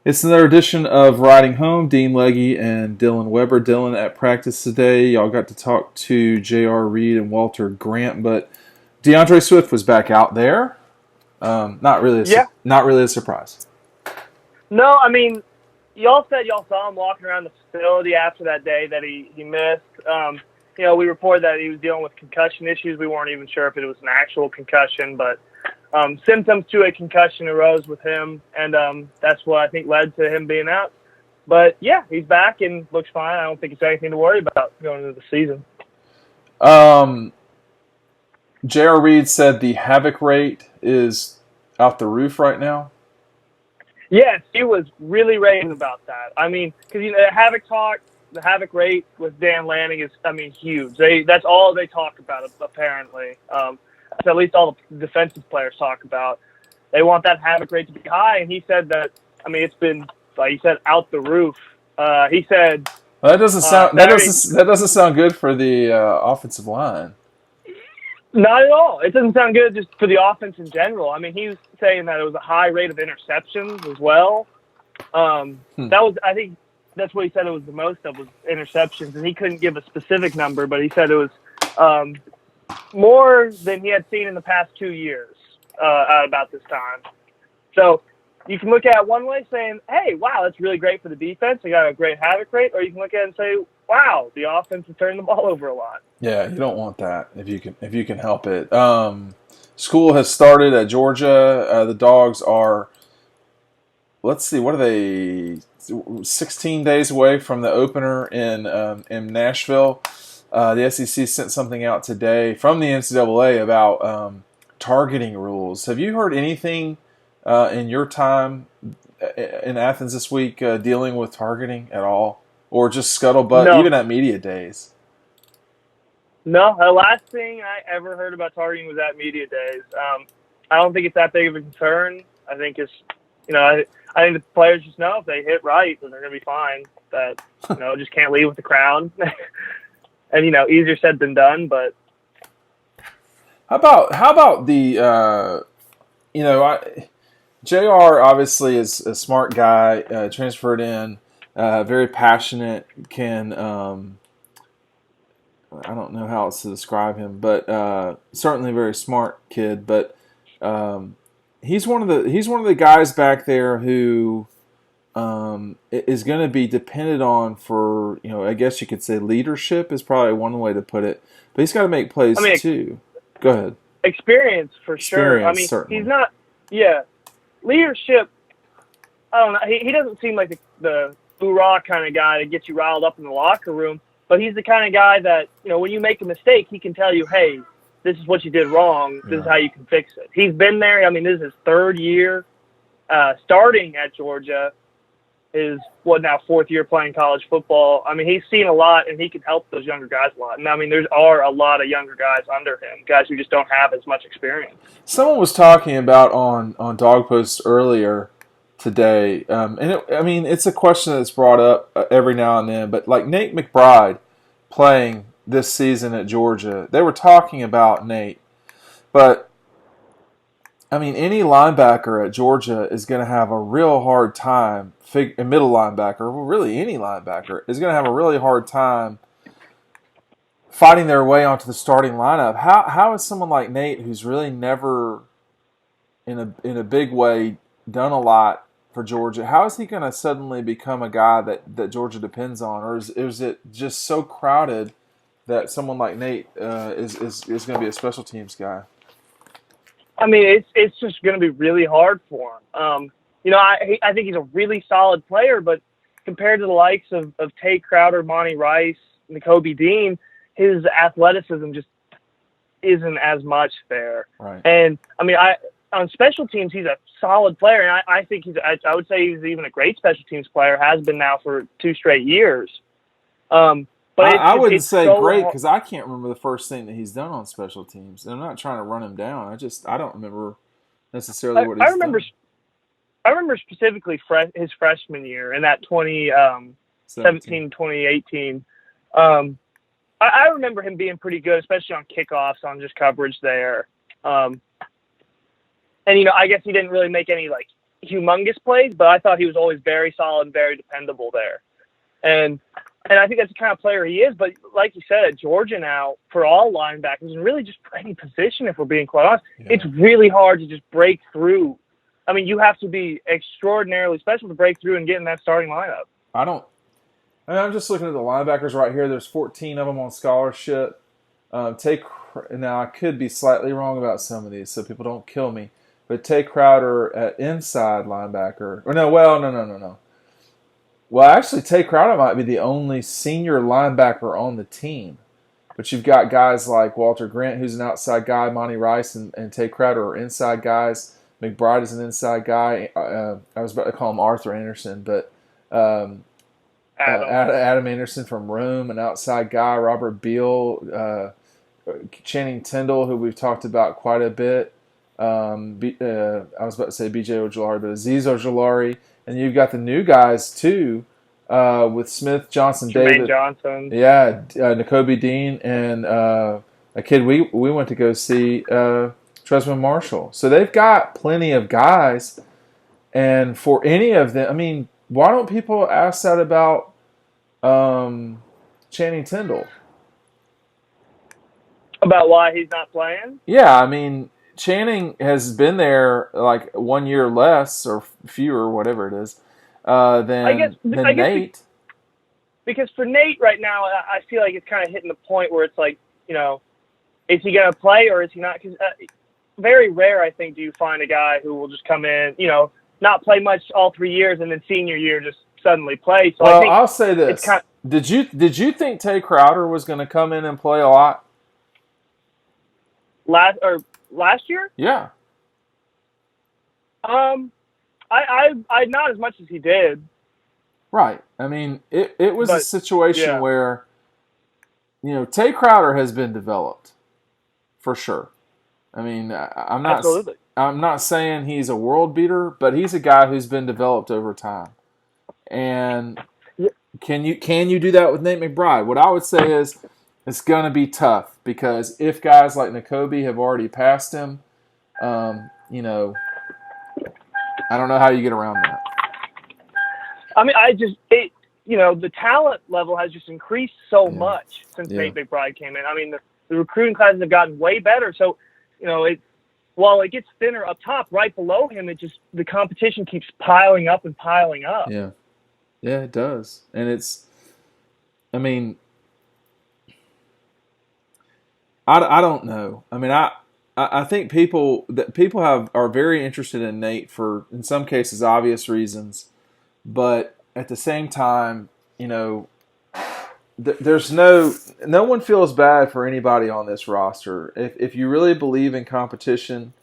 It's another edition of Riding Home. Dean Legge and Dylan Webber. Dylan at practice today. Y'all got to talk to J.R. Reed and Walter Grant, but DeAndre Swift was back out there. Not really a surprise. No, I mean, y'all said y'all saw him walking around the facility after that day that he missed. We reported that he was dealing with concussion issues. We weren't even sure if it was an actual concussion, but symptoms to a concussion arose with him, and that's what I think led to him being out. But, yeah, he's back and looks fine. I don't think it's anything to worry about going into the season. J.R. Reed said the havoc rate is out the roof right now. Yes, he was really raving about that. I mean, because, the havoc rate with Dan Lanning is, huge. That's all they talk about, apparently. That's at least all the defensive players talk about. They want that havoc rate to be high, and he said that, it's been, like he said, out the roof. He said... Well, that doesn't sound good for the offensive line. Not at all. It doesn't sound good just for the offense in general. He was saying that it was a high rate of interceptions as well. That was, I think, that's what he said it was the most of was interceptions, and he couldn't give a specific number, but he said it was more than he had seen in the past 2 years at about this time. So you can look at it one way saying, hey, wow, that's really great for the defense. They got a great havoc rate. Or you can look at it and say, wow, the offense is turning the ball over a lot. Yeah, you don't want that if you can help it. School has started at Georgia. The Dawgs are, let's see, what are they, 16 days away from the opener in Nashville. The SEC sent something out today from the NCAA about targeting rules. Have you heard anything in your time in Athens this week dealing with targeting at all? Or just scuttlebutt, No. even at media days? No, the last thing I ever heard about targeting was at media days. I don't think it's that big of a concern. I think it's, I think the players just know if they hit right, then they're going to be fine. That, just can't leave with the crowd. And, easier said than done, but. How about the, JR obviously is a smart guy, transferred in, very passionate, can, I don't know how else to describe him, but certainly a very smart kid. But he's one of the guys back there who is going to be depended on for, I guess you could say leadership is probably one way to put it. But he's got to make plays too. Go ahead. Experience for sure. Certainly. He's not. Yeah, leadership. I don't know. He doesn't seem like the hoorah kind of guy that gets you riled up in the locker room. But he's the kind of guy that, when you make a mistake, he can tell you, hey, this is what you did wrong. This is how you can fix it. He's been there. This is his third year starting at Georgia. His, fourth year playing college football. He's seen a lot, and he can help those younger guys a lot. And, there are a lot of younger guys under him, guys who just don't have as much experience. Someone was talking about on Dog Post earlier today, and it's a question that's brought up every now and then, but like Nate McBride playing this season at Georgia, they were talking about Nate, but any linebacker at Georgia is going to have a real hard time, a middle linebacker, well, really any linebacker, is going to have a really hard time fighting their way onto the starting lineup. How is someone like Nate, who's really never in a big way done a lot for Georgia, how is he going to suddenly become a guy that Georgia depends on? Or is it just so crowded that someone like Nate is going to be a special teams guy? It's just going to be really hard for him. I think he's a really solid player, but compared to the likes of Tate Crowder, Monty Rice, Nakobe Dean, his athleticism just isn't as much there. Right. And, on special teams, he's a solid player, and I think I would say he's even a great special teams player, has been now for 2 straight years. But I wouldn't say so great because I can't remember the first thing that he's done on special teams. And I'm not trying to run him down. I don't remember necessarily what he's done. I remember specifically his freshman year in that 2017, 2018. I remember him being pretty good, especially on kickoffs, on just coverage there. And, I guess he didn't really make any, humongous plays, but I thought he was always very solid and very dependable there. And I think that's the kind of player he is. But like you said, at Georgia now, for all linebackers, and really just for any position, if we're being quite honest, it's really hard to just break through. I mean, you have to be extraordinarily special to break through and get in that starting lineup. I'm just looking at the linebackers right here. There's 14 of them on scholarship. Now, I could be slightly wrong about some of these, so people don't kill me. But Tay Crowder at inside linebacker. Or no. Well, actually, Tay Crowder might be the only senior linebacker on the team. But you've got guys like Walter Grant, who's an outside guy. Monty Rice and Tay Crowder are inside guys. McBride is an inside guy. I was about to call him Arthur Anderson, but Adam Anderson from Rome, an outside guy. Robert Beal, Channing Tindall, who we've talked about quite a bit. I was about to say B.J. Ojolari, but Azeez Ojolari. And you've got the new guys, too, with Smith, Johnson, David. Johnson. Yeah, N'Kobe Dean, and a kid we went to go see, Tresman Marshall. So they've got plenty of guys. And for any of them, I mean, why don't people ask that about Channing Tindall? About why he's not playing? Yeah, I mean, Channing has been there like 1 year less or fewer, whatever it is, than Nate. Because for Nate right now, I feel like it's kind of hitting the point where it's like, you know, is he going to play or is he not? Because very rare, I think, do you find a guy who will just come in, you know, not play much all 3 years and then senior year just suddenly play. So well, I'll say this: did you think Tay Crowder was going to come in and play a lot last year? Yeah. I not as much as he did. Right. I mean, it was a situation where, you know, Tay Crowder has been developed for sure. I mean, I'm not saying he's a world beater, but he's a guy who's been developed over time. And can you do that with Nate McBride? What I would say is it's going to be tough because if guys like N'Kobe have already passed him, you know, I don't know how you get around that. I mean, you know, the talent level has just increased so much since Nate McBride came in. I mean, the recruiting classes have gotten way better. So, you know, while it gets thinner up top, right below him, the competition keeps piling up and piling up. Yeah. Yeah, it does. And I mean, I don't know. I mean, I think people are very interested in Nate for, in some cases, obvious reasons. But at the same time, you know, there's no one feels bad for anybody on this roster. If you really believe in competition,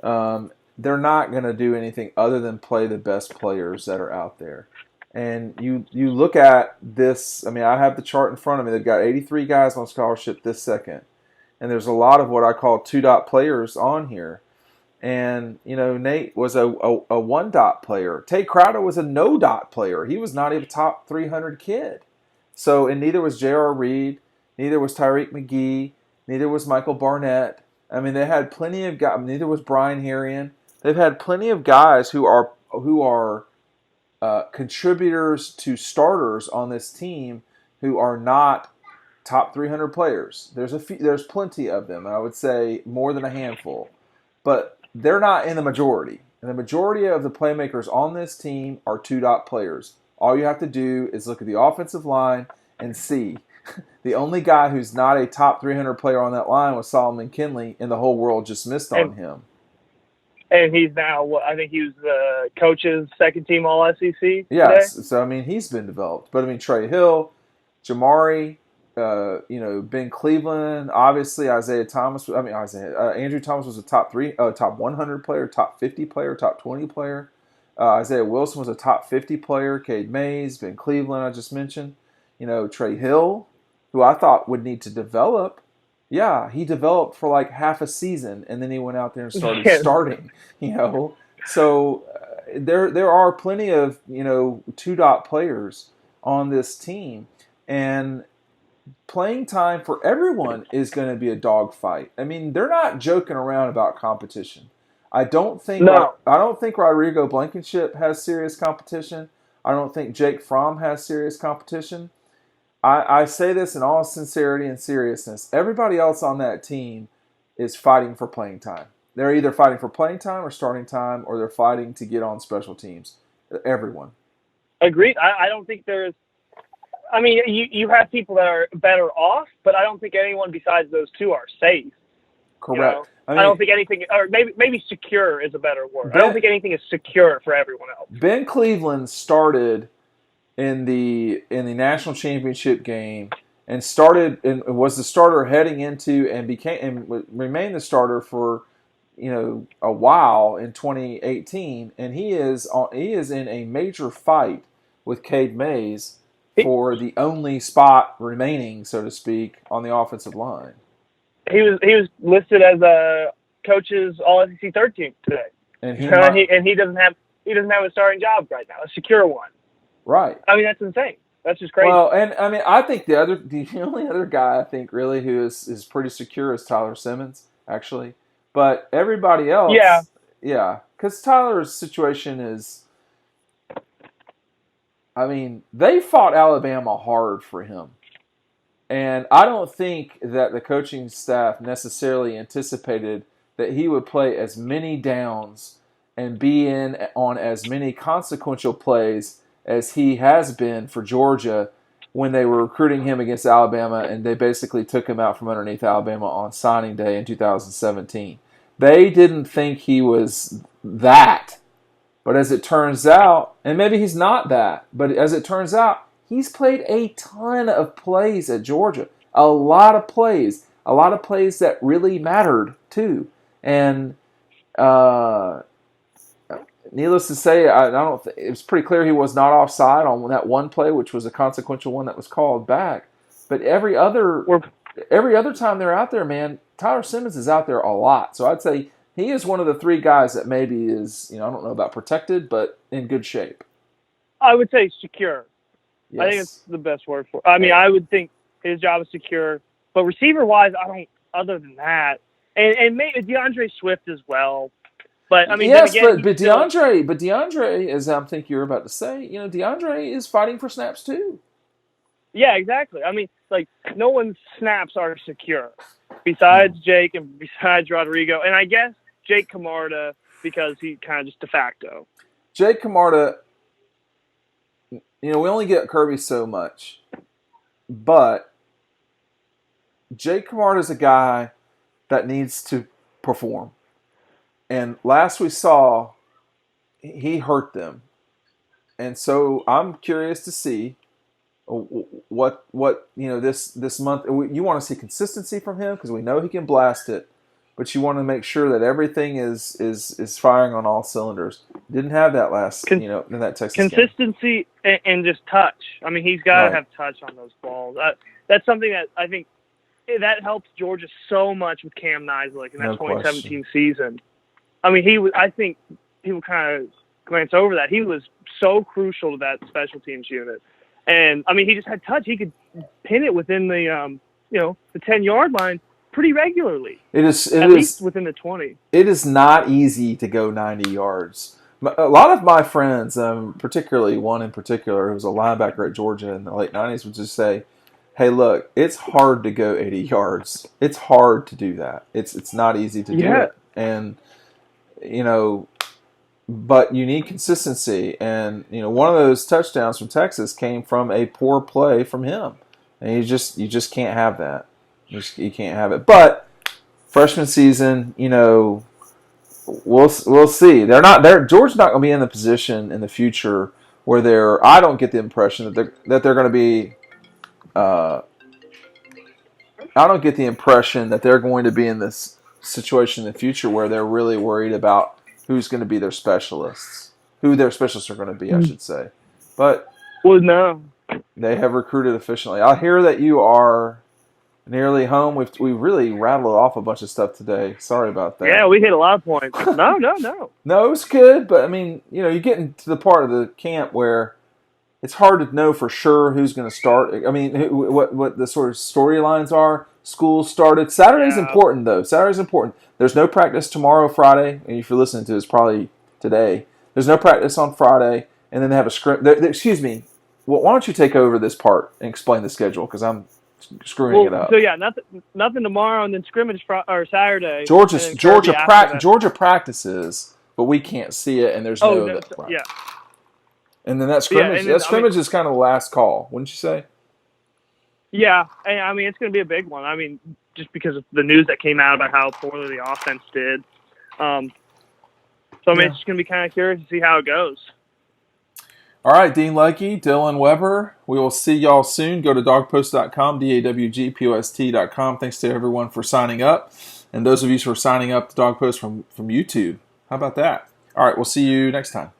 they're not going to do anything other than play the best players that are out there. And you look at this. I mean, I have the chart in front of me. They've got 83 guys on scholarship this second, and there's a lot of what I call 2-dot players on here. And, you know, Nate was a 1-dot player. Tay Crowder was a no-dot player. He was not even a top 300 kid. So, and neither was J.R. Reed, neither was Tyreek McGee, neither was Michael Barnett. I mean, they had plenty of guys. Neither was Brian Herrion. They've had plenty of guys who are contributors to starters on this team who are not top 300 players. There's plenty of them. I would say more than a handful. But they're not in the majority. And the majority of the playmakers on this team are 2-dot players. All you have to do is look at the offensive line and see. The only guy who's not a top 300 player on that line was Solomon Kinley, and the whole world just missed on him. And he's now, I think he was the coach's second-team All-SEC. Yes. Today. So, I mean, he's been developed. But, I mean, Trey Hill, Jamari, Ben Cleveland, obviously Andrew Thomas was a top 100 player, top 50 player, top 20 player. Isaiah Wilson was a top 50 player. Cade Mays, Ben Cleveland, I just mentioned. You know, Trey Hill, who I thought would need to develop. Yeah, he developed for like half a season, and then he went out there and started starting. You know, so there are plenty of 2-dot players on this team, and playing time for everyone is going to be a dogfight. I mean, they're not joking around about competition. No. I don't think Rodrigo Blankenship has serious competition. I don't think Jake Fromm has serious competition. I say this in all sincerity and seriousness. Everybody else on that team is fighting for playing time. They're either fighting for playing time or starting time, or they're fighting to get on special teams. Everyone. Agreed. I don't think there's. I mean, you have people that are better off, but I don't think anyone besides those two are safe. Correct. You know? I don't think anything, or maybe secure is a better word. I don't think anything is secure for everyone else. Ben Cleveland started in the national championship game and was the starter heading into and remained the starter for a while in 2018, and he is in a major fight with Cade Mays for the only spot remaining, so to speak, on the offensive line. He was listed as a coach's All-SEC third team today, and he doesn't have a starting job right now, a secure one. Right. I mean, that's insane. That's just crazy. Well, and I mean, I think the only other guy I think really who is pretty secure is Tyler Simmons, actually. But everybody else, yeah, because Tyler's situation is, I mean, they fought Alabama hard for him. And I don't think that the coaching staff necessarily anticipated that he would play as many downs and be in on as many consequential plays as he has been for Georgia when they were recruiting him against Alabama, and they basically took him out from underneath Alabama on signing day in 2017. They didn't think he was that. But as it turns out, and maybe he's not that, but as it turns out, he's played a ton of plays at Georgia. A lot of plays that really mattered too. And needless to say, it was pretty clear he was not offside on that one play, which was a consequential one that was called back. But every other time they're out there, man, Tyler Simmons is out there a lot. So I'd say he is one of the three guys that maybe is, I don't know about protected, but in good shape. I would say secure. Yes. I think it's the best word for it. I mean, I would think his job is secure. But receiver-wise, I don't, other than that. And maybe DeAndre Swift as well. But, I mean, yes, again, but DeAndre, as I think you're about to say, DeAndre is fighting for snaps too. Yeah, exactly. I mean, no one's snaps are secure besides Jake and besides Rodrigo. And I guess Jake Camarda, because he kind of just de facto. Jake Camarda, we only get Kirby so much. But Jake Camarda is a guy that needs to perform. And last we saw, he hurt them. And so I'm curious to see what this month. You want to see consistency from him because we know he can blast it, but you want to make sure that everything is firing on all cylinders. Didn't have that in that Texas consistency game. And just touch. I mean, he's got to have touch on those balls. That's something that I think that helps Georgia so much with Cam Nizick in that 2017 season. I mean, I think people kind of glance over that. He was so crucial to that special teams unit. And, I mean, he just had touch. He could pin it within the, the 10-yard line pretty regularly. At least within the 20. It is not easy to go 90 yards. A lot of my friends, particularly one in particular who was a linebacker at Georgia in the late 90s, would just say, hey, look, it's hard to go 80 yards. It's hard to do that. It's not easy to do it. And, but you need consistency. And, one of those touchdowns from Texas came from a poor play from him. And you just can't have that. You can't have it. But freshman season, we'll see. Georgia's not going to be in the position in the future where I don't get the impression that they're going to be I don't get the impression that they're going to be in this situation in the future where they're really worried about who's going to be their specialists, who their specialists are going to be, I should say. But no, they have recruited efficiently. I hear that you are nearly home. We really rattled off a bunch of stuff today. Sorry about that. Yeah, we hit a lot of points. No. No, it was good, but I mean, you're getting to the part of the camp where it's hard to know for sure who's going to start. I mean, what the sort of storylines are. School started. Saturday's Yeah. important, though. Saturday's important. There's no practice tomorrow, Friday. And if you're listening to this, probably today. There's no practice on Friday. And then they have a scrim. Excuse me. Well, why don't you take over this part and explain the schedule? Because I'm screwing it up. So, yeah, nothing tomorrow, and then scrimmage or Saturday. Georgia practices, but we can't see it, and there's no. Yeah. And then that scrimmage is kind of the last call, wouldn't you say? Yeah, I mean, it's going to be a big one. I mean, just because of the news that came out about how poorly the offense did. So, I mean, it's just going to be kind of curious to see how it goes. All right, Dean Legge, Dylan Webber. We will see y'all soon. Go to dawgpost.com, DAWGPOST.com. Thanks to everyone for signing up. And those of you who are signing up to Dawg Post from YouTube. How about that? All right, we'll see you next time.